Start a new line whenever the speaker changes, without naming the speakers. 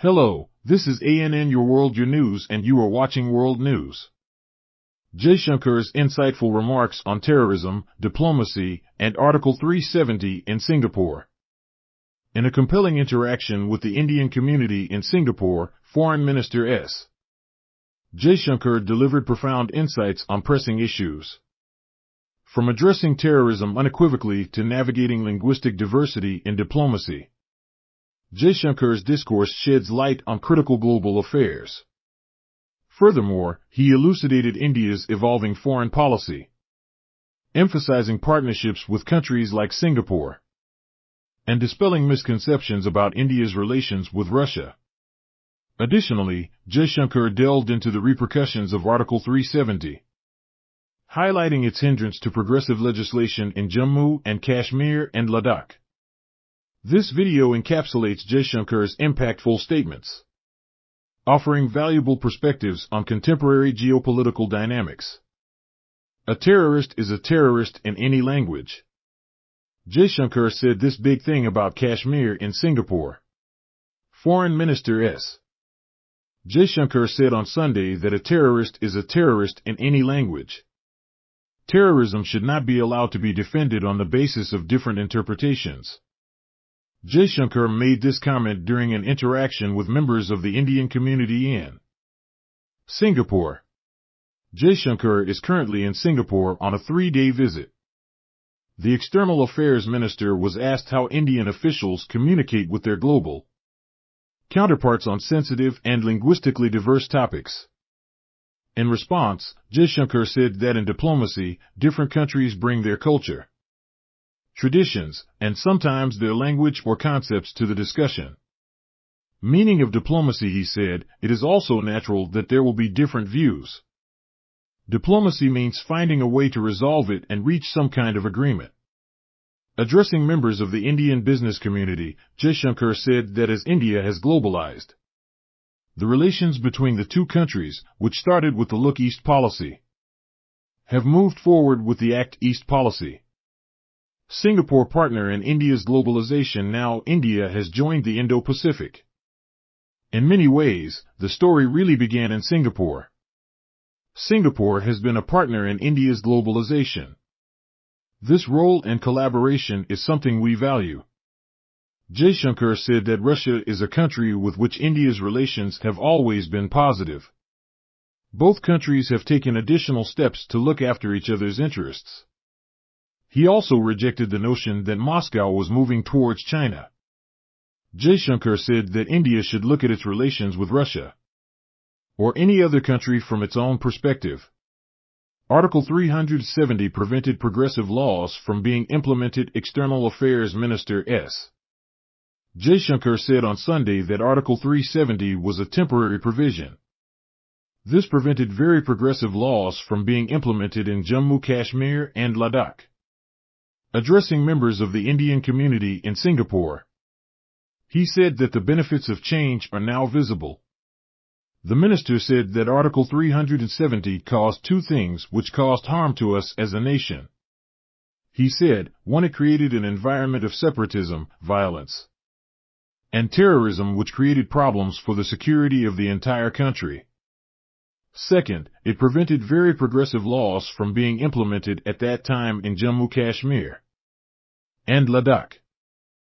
Hello, this is ANN Your World Your News and you are watching World News. Jaishankar's insightful remarks on terrorism, diplomacy, and Article 370 in Singapore. In a compelling interaction with the Indian community in Singapore, Foreign Minister S. Jaishankar delivered profound insights on pressing issues. From addressing terrorism unequivocally to navigating linguistic diversity in diplomacy, Jaishankar's discourse sheds light on critical global affairs. Furthermore, he elucidated India's evolving foreign policy, emphasizing partnerships with countries like Singapore, and dispelling misconceptions about India's relations with Russia. Additionally, Jaishankar delved into the repercussions of Article 370, highlighting its hindrance to progressive legislation in Jammu and Kashmir and Ladakh. This video encapsulates Jaishankar's impactful statements, offering valuable perspectives on contemporary geopolitical dynamics. A terrorist is a terrorist in any language. Jaishankar said this big thing about Kashmir in Singapore. Foreign Minister S. Jaishankar said on Sunday that a terrorist is a terrorist in any language. Terrorism should not be allowed to be defended on the basis of different interpretations. Jaishankar made this comment during an interaction with members of the Indian community in Singapore. Jaishankar is currently in Singapore on a 3-day visit. The External Affairs Minister was asked how Indian officials communicate with their global counterparts on sensitive and linguistically diverse topics. In response, Jaishankar said that in diplomacy, different countries bring their culture, traditions, and sometimes their language or concepts to the discussion. Meaning of diplomacy, he said, it is also natural that there will be different views. Diplomacy means finding a way to resolve it and reach some kind of agreement. Addressing members of the Indian business community, Jaishankar said that as India has globalized, the relations between the two countries, which started with the Look East policy, have moved forward with the Act East policy. Singapore partner in India's globalization, now India has joined the Indo-Pacific. In many ways, the story really began in Singapore. Singapore has been a partner in India's globalization. This role and collaboration is something we value. Jaishankar said that Russia is a country with which India's relations have always been positive. Both countries have taken additional steps to look after each other's interests. He also rejected the notion that Moscow was moving towards China. Jaishankar said that India should look at its relations with Russia or any other country from its own perspective. Article 370 prevented progressive laws from being implemented. External Affairs Minister S. Jaishankar said on Sunday that Article 370 was a temporary provision. This prevented very progressive laws from being implemented in Jammu Kashmir and Ladakh. Addressing members of the Indian community in Singapore, he said that the benefits of change are now visible. The minister said that Article 370 caused two things which caused harm to us as a nation. He said, one, it created an environment of separatism, violence, and terrorism which created problems for the security of the entire country. Second, it prevented very progressive laws from being implemented at that time in Jammu Kashmir and Ladakh.